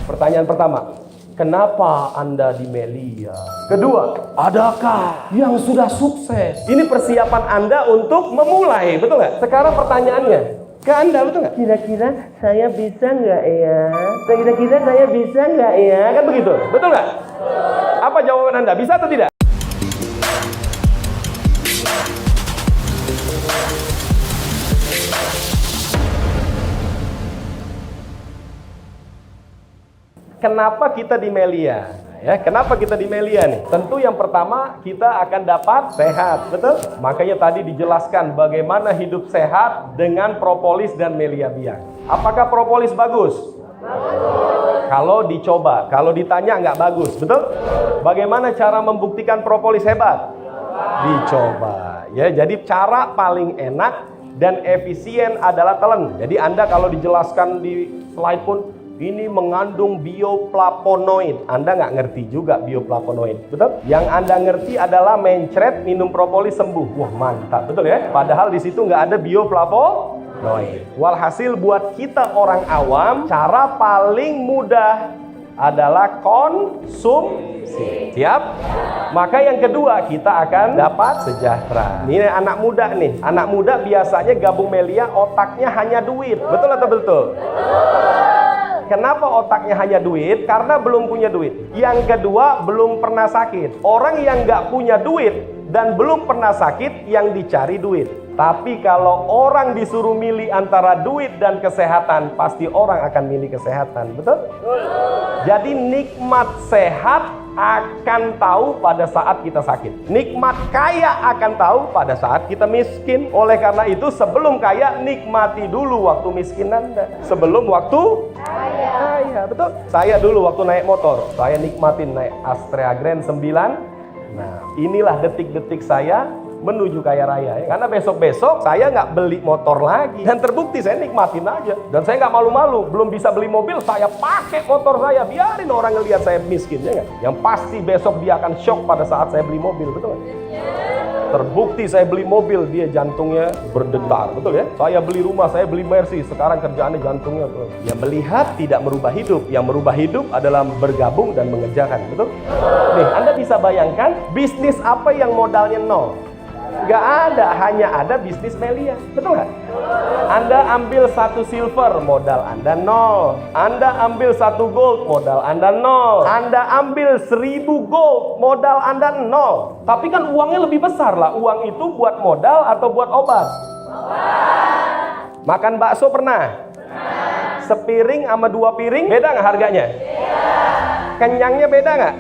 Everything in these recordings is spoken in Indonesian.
Pertanyaan pertama, kenapa Anda di Melia? Kedua, adakah yang sudah sukses? Ini persiapan Anda untuk memulai, betul nggak? Sekarang pertanyaannya ke Anda, betul nggak? Kira-kira saya bisa nggak ya? Kira-kira saya bisa nggak ya? Kan begitu, betul nggak? Apa jawaban Anda? Bisa atau tidak? Kenapa kita di Melia? Ya, kenapa kita di Melia nih? Tentu yang pertama kita akan dapat sehat, betul? Makanya tadi dijelaskan bagaimana hidup sehat dengan propolis dan Melia Biang. Apakah propolis bagus? Bagus. Kalau dicoba, kalau ditanya nggak bagus, betul? Bagaimana cara membuktikan propolis hebat? Dicoba. Ya, jadi cara paling enak dan efisien adalah telan. Jadi Anda kalau dijelaskan di slide pun ini mengandung bioflavonoid. Anda nggak ngerti juga bioflavonoid, betul? Yang Anda ngerti adalah mencret, minum propolis sembuh. Wah mantap, betul ya? Padahal di situ nggak ada bioflavonoid. Walhasil buat kita orang awam, cara paling mudah adalah konsumsi. Siap? Maka yang kedua kita akan dapat sejahtera. Ini anak muda nih. Anak muda biasanya gabung Melia otaknya hanya duit. Betul atau betul? Kenapa otaknya hanya duit? Karena belum punya duit. Yang kedua, belum pernah sakit. Orang yang nggak punya duit dan belum pernah sakit, yang dicari duit. Tapi kalau orang disuruh milih antara duit dan kesehatan, pasti orang akan milih kesehatan. Betul? Jadi nikmat sehat akan tahu pada saat kita sakit. Nikmat kaya akan tahu pada saat kita miskin. Oleh karena itu sebelum kaya, nikmati dulu waktu miskin Anda. Sebelum waktu kaya, betul? Saya dulu waktu naik motor, saya nikmatin naik Astrea Grand 9. Nah, inilah detik-detik saya menuju kaya raya ya. Karena besok-besok saya nggak beli motor lagi. Dan terbukti saya nikmatin aja. Dan saya nggak malu-malu. Belum bisa beli mobil, saya pakai motor saya. Biarin orang ngelihat saya miskin ya nggak? Yang pasti besok dia akan shock pada saat saya beli mobil, betul nggak? Terbukti saya beli mobil, dia jantungnya berdetar, betul ya? Saya beli rumah, saya beli Mercy, sekarang kerjaannya jantungnya. Betul. Yang melihat tidak merubah hidup. Yang merubah hidup adalah bergabung dan mengerjakan, betul? Nih, Anda bisa bayangkan bisnis apa yang modalnya nol? Nggak ada, hanya ada bisnis Melia, betul nggak? Anda ambil 1 silver, modal Anda nol. Anda ambil 1 gold, modal Anda nol. Anda ambil 1000 gold, modal Anda nol. Tapi kan uangnya lebih besar lah. Uang itu buat modal atau buat obat? Makan bakso pernah? Sepiring sama 2 piring, beda nggak harganya? Kenyangnya beda nggak?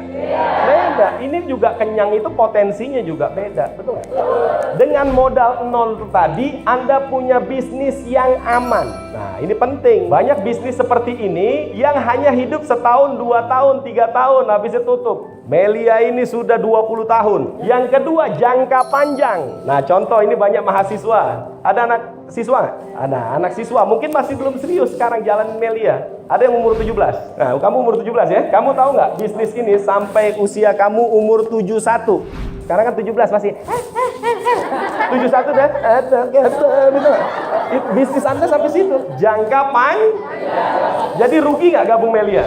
Beda. Ini juga kenyang itu potensinya juga beda, betul nggak? Dengan modal nol tadi, Anda punya bisnis yang aman. Nah, ini penting. Banyak bisnis seperti ini yang hanya hidup setahun, 2 tahun, 3 tahun, habis itu tutup. Melia ini sudah 20 tahun. Yang kedua, jangka panjang. Nah, contoh ini banyak mahasiswa. Ada anak siswa nggak? Ada anak siswa. Mungkin masih belum serius sekarang jalan Melia. Ada yang umur 17. Nah, kamu umur 17 ya. Kamu tahu nggak bisnis ini sampai usia kamu umur 71. Sekarang kan 17 masih 71 dah. Bisnis Anda sampai situ. Jangka panjang. Jadi rugi nggak gabung Melia?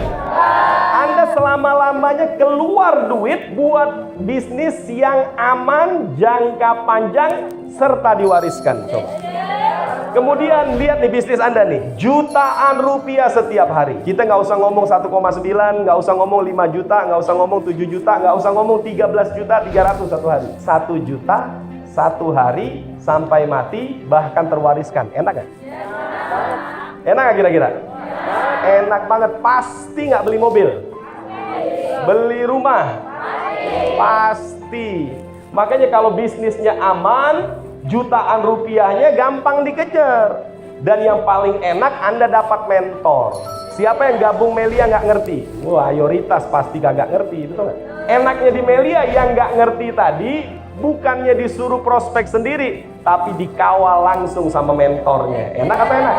Anda selama-lamanya keluar duit buat bisnis yang aman, jangka panjang, serta diwariskan. Coba. Kemudian lihat nih bisnis Anda nih, jutaan rupiah setiap hari. Kita nggak usah ngomong 1,9, nggak usah ngomong 5 juta, nggak usah ngomong 7 juta, nggak usah ngomong 13 juta 300 satu hari. 1 juta satu hari sampai mati, bahkan terwariskan. Enak nggak? Enak nggak kira-kira? Enak banget. Pasti nggak beli mobil? Beli rumah? Pasti. Makanya kalau bisnisnya aman, jutaan rupiahnya gampang dikejar. Dan yang paling enak, Anda dapat mentor. Siapa yang gabung Melia nggak ngerti? Wah, mayoritas pasti kagak ngerti, betul nggak? Enaknya di Melia yang nggak ngerti tadi, bukannya disuruh prospek sendiri, tapi dikawal langsung sama mentornya. Enak apa enak?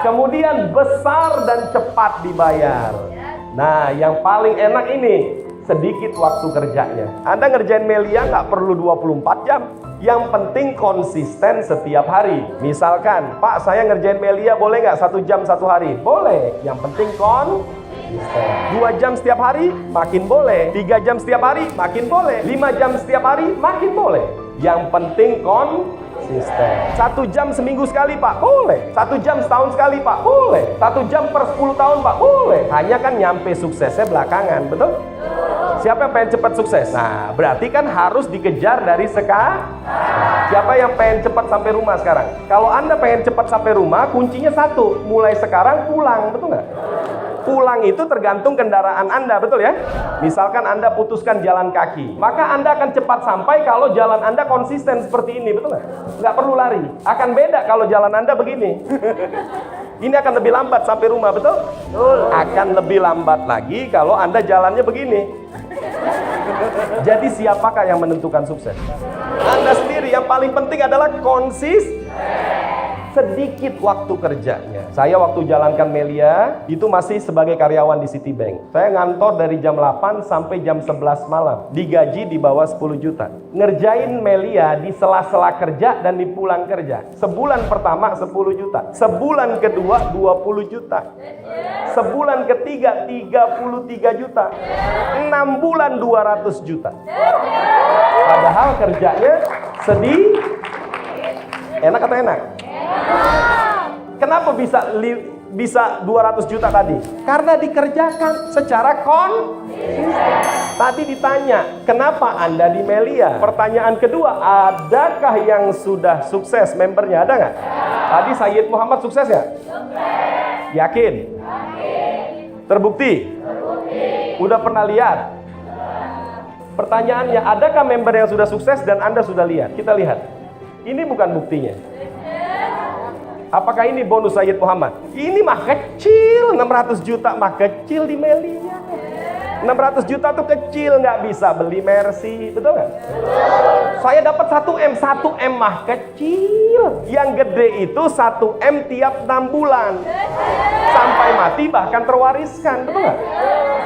Kemudian besar dan cepat dibayar. Nah, yang paling enak ini, sedikit waktu kerjanya. Anda ngerjain Melia nggak perlu 24 jam. Yang penting konsisten setiap hari. Misalkan, Pak, saya ngerjain Melia boleh nggak 1 jam 1 hari? Boleh. Yang penting 2 jam setiap hari, makin boleh. 3 jam setiap hari, makin boleh. 5 jam setiap hari, makin boleh. Yang penting konsisten. 1 jam seminggu sekali, Pak, boleh. 1 jam setahun sekali, Pak, boleh. 1 jam per 10 tahun, Pak, boleh. Hanya kan nyampe suksesnya belakangan, betul? Siapa yang pengen cepat sukses? Nah, berarti kan harus dikejar dari sekarang. Siapa yang pengen cepat sampai rumah sekarang? Kalau Anda pengen cepat sampai rumah, kuncinya satu, mulai sekarang pulang, betul nggak? Pulang itu tergantung kendaraan Anda, betul ya? Misalkan Anda putuskan jalan kaki, maka Anda akan cepat sampai kalau jalan Anda konsisten seperti ini, betul nggak? Nggak perlu lari. Akan beda kalau jalan Anda begini. Ini akan lebih lambat sampai rumah, betul? Akan lebih lambat lagi kalau Anda jalannya begini. Jadi siapakah yang menentukan sukses? Anda sendiri. Yang paling penting adalah konsisten. Sedikit waktu kerjanya. Saya waktu jalankan Melia itu masih sebagai karyawan di Citibank. Saya ngantor dari jam 8 sampai jam 11 malam. Digaji di bawah 10 juta. Ngerjain Melia di sela-sela kerja dan di pulang kerja. Sebulan pertama 10 juta. Sebulan kedua 20 juta. Sebulan ketiga 33 juta. 6 bulan 200 juta. Padahal kerjanya sedih. Enak atau enak? Kenapa bisa 200 juta tadi? Karena dikerjakan secara konsisten. Tadi ditanya, kenapa Anda di Melia? Pertanyaan kedua, adakah yang sudah sukses membernya? Ada nggak? Tadi Sayyid Muhammad sukses ya? Yakin? Terbukti? Udah pernah lihat? Pertanyaannya, adakah member yang sudah sukses dan Anda sudah lihat? Kita lihat. Ini bukan buktinya. Apakah ini bonus Sayyid Muhammad? Ini mah kecil, 600 juta mah kecil di Melia. 600 juta tuh kecil, nggak bisa beli Mercy, betul nggak? Saya dapat 1M, 1M mah kecil. Yang gede itu 1M tiap 6 bulan. Sampai mati bahkan terwariskan, betul nggak?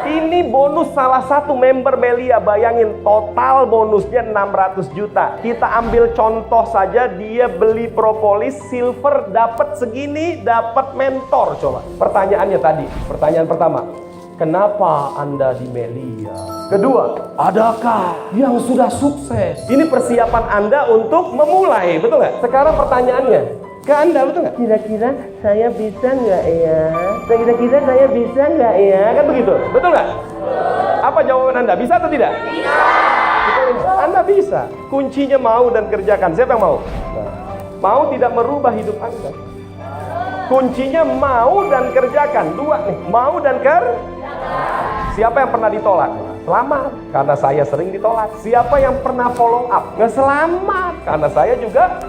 Ini bonus salah satu member Melia, bayangin total bonusnya 600 juta. Kita ambil contoh saja, dia beli propolis silver dapat segini, dapat mentor. Coba pertanyaannya tadi, pertanyaan pertama, kenapa Anda di Melia? Kedua, adakah yang sudah sukses? Ini persiapan Anda untuk memulai, betul nggak? Sekarang pertanyaannya ke Anda, betul nggak? Kira-kira saya bisa nggak ya? Kira-kira saya bisa nggak ya? Kan begitu, betul nggak? Apa jawaban Anda? Bisa atau tidak? Bisa. Anda bisa. Kuncinya mau dan kerjakan. Siapa yang mau? Mau tidak merubah hidup Anda. Kuncinya mau dan kerjakan. Dua nih, mau dan Siapa yang pernah ditolak? Selamat, karena saya sering ditolak. Siapa yang pernah follow up? Nggak selamat, karena saya juga.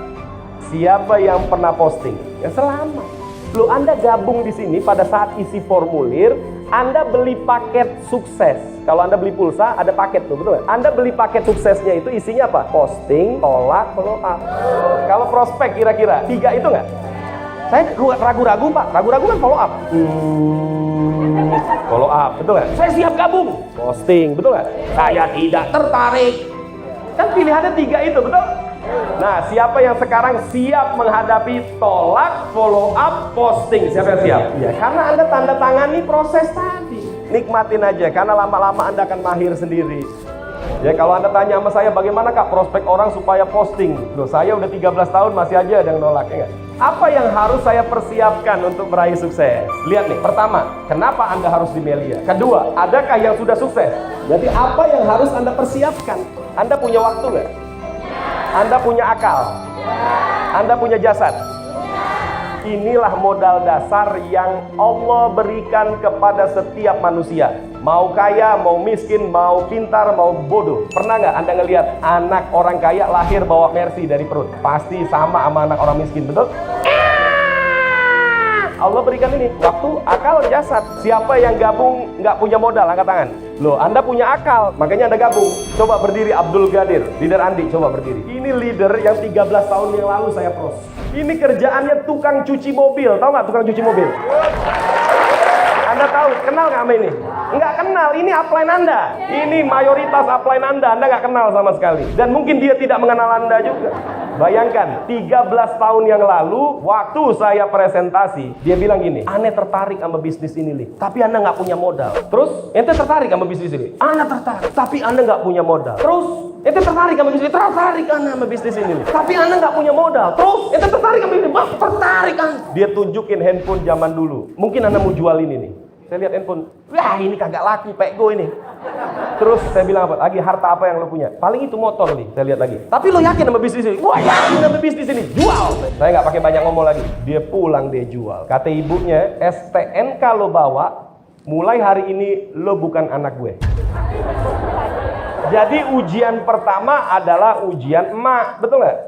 Siapa yang pernah posting? Ya selamat. Loh, Anda gabung di sini pada saat isi formulir, Anda beli paket sukses. Kalau Anda beli pulsa, ada paket tuh, betul nggak? Anda beli paket suksesnya itu isinya apa? Posting, tolak, follow up. Kalau prospek kira-kira 3 itu nggak? Saya ragu-ragu, Pak. Ragu-ragu kan follow up. Follow up, betul nggak? Saya siap gabung. Posting, betul nggak? Saya tidak tertarik. Kan pilihannya 3 itu, betul? Nah, siapa yang sekarang siap menghadapi tolak, follow up, posting? Siapa yang siap? Ya, karena Anda tanda tangani proses tadi. Nikmatin aja, karena lama-lama Anda akan mahir sendiri. Ya, kalau Anda tanya sama saya, bagaimana Kak prospek orang supaya posting? Loh, saya udah 13 tahun masih aja ada yang nolak, ya nggak? Apa yang harus saya persiapkan untuk meraih sukses? Lihat nih, pertama, kenapa Anda harus di Melia? Kedua, adakah yang sudah sukses? Jadi apa yang harus Anda persiapkan? Anda punya waktu nggak? Anda punya akal? Anda punya jasad? Inilah modal dasar yang Allah berikan kepada setiap manusia. Mau kaya, mau miskin, mau pintar, mau bodoh. Pernah nggak Anda ngelihat anak orang kaya lahir bawa Mercy dari perut? Pasti sama anak orang miskin, betul? Allah berikan ini waktu, akal, jasad. Siapa yang gabung nggak punya modal, angkat tangan. Loh, Anda punya akal, makanya Anda gabung. Coba berdiri, Abdul Gadir, leader Andi, coba berdiri. Ini leader yang 13 tahun yang lalu saya pros. Ini kerjaannya tukang cuci mobil, tahu nggak tukang cuci mobil? Anda tahu, kenal nggak sama ini? Nggak kenal, ini upline Anda. Ini mayoritas upline Anda nggak kenal sama sekali. Dan mungkin dia tidak mengenal Anda juga. Bayangkan, 13 tahun yang lalu, waktu saya presentasi, dia bilang gini, "Ane tertarik sama bisnis ini, Li. Tapi Anda nggak punya modal." Terus, ente tertarik sama bisnis ini? Anda tertarik, tapi Anda nggak punya modal. Terus, ente tertarik sama bisnis ini? Tertarik Anda sama bisnis ini, Li. Tapi Anda nggak punya modal. Terus, ente tertarik sama bisnis ini? Bang, tertarik Anda. Dia tunjukin handphone zaman dulu. Mungkin Anda mau jual ini nih. Saya lihat handphone, wah ini kagak laku, pego ini. Terus saya bilang apa? Lagi harta apa yang lo punya? Paling itu motor nih, saya lihat lagi. Tapi lo yakin sama bisnis ini? Wah yakin sama bisnis ini, jual. Saya nggak pakai banyak ngomong lagi. Dia pulang, dia jual. Kata ibunya, STNK lo bawa, mulai hari ini lo bukan anak gue. Jadi ujian pertama adalah ujian emak, betul nggak?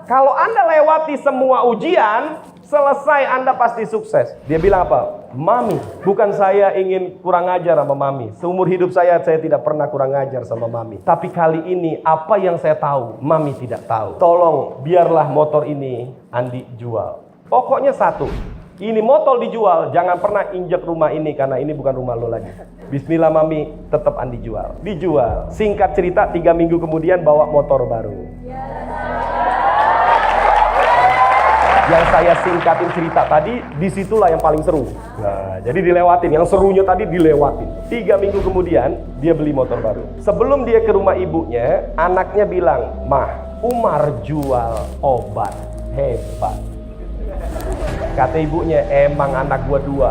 Kalau Anda lewati semua ujian, selesai Anda pasti sukses. Dia bilang apa? Mami, bukan saya ingin kurang ajar sama Mami. Seumur hidup saya tidak pernah kurang ajar sama Mami. Tapi kali ini apa yang saya tahu, Mami tidak tahu. Tolong biarlah motor ini Andi jual. Pokoknya satu, ini motor dijual, jangan pernah injek rumah ini karena ini bukan rumah lo lagi. Bismillah Mami, tetap Andi jual. Dijual. Singkat cerita, 3 minggu kemudian bawa motor baru. Yang saya singkatin cerita tadi, disitulah yang paling seru. Nah, jadi dilewatin, yang serunya tadi dilewatin. 3 minggu kemudian, dia beli motor baru. Sebelum dia ke rumah ibunya, anaknya bilang, "Mah, Umar jual obat, hebat." Kata ibunya, "Emang anak gua 2.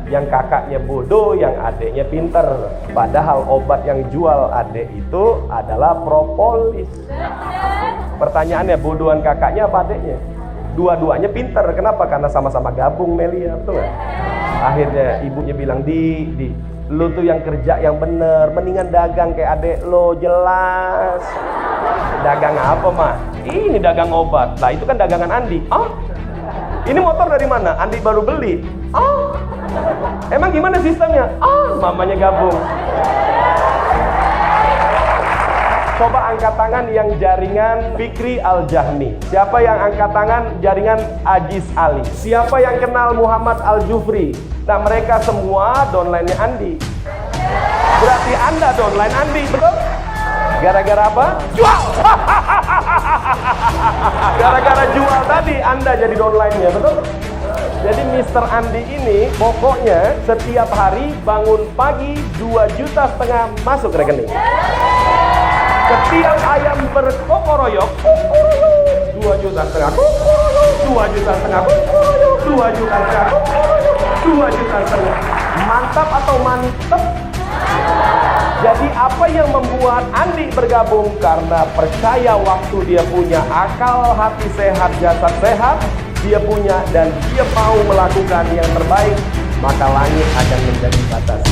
Yang kakaknya bodoh, yang adeknya pinter. Padahal obat yang jual adek itu adalah propolis." Pertanyaannya, bodohan kakaknya apa adeknya? Dua-duanya pinter. Kenapa? Karena sama-sama gabung, Melia, betul nggak? Akhirnya ibunya bilang, di lu tuh yang kerja yang bener, mendingan dagang kayak adek lo, jelas. Dagang apa mah? Ini dagang obat. Nah itu kan dagangan Andi. Oh, ini motor dari mana? Andi baru beli. Oh, emang gimana sistemnya? Oh, mamanya gabung. Coba angkat tangan yang jaringan Fikri Al-Jahmi. Siapa yang angkat tangan jaringan Ajis Ali? Siapa yang kenal Muhammad Al-Jufri? Nah mereka semua downline-nya Andi. Berarti Anda downline Andi, betul? Gara-gara apa? Jual! Gara-gara jual tadi Anda jadi downline-nya, betul? Jadi Mr. Andi ini pokoknya setiap hari bangun pagi 2,5 juta masuk rekening. Setiap ayam berkokoroyok, 2,5 juta, 2,5 juta, 2,5 juta, 2,5 juta. Mantap atau mantap? Jadi apa yang membuat Andi bergabung? Karena percaya waktu dia punya akal, hati sehat, jasad sehat, dia punya dan dia mau melakukan yang terbaik, maka langit akan menjadi batas.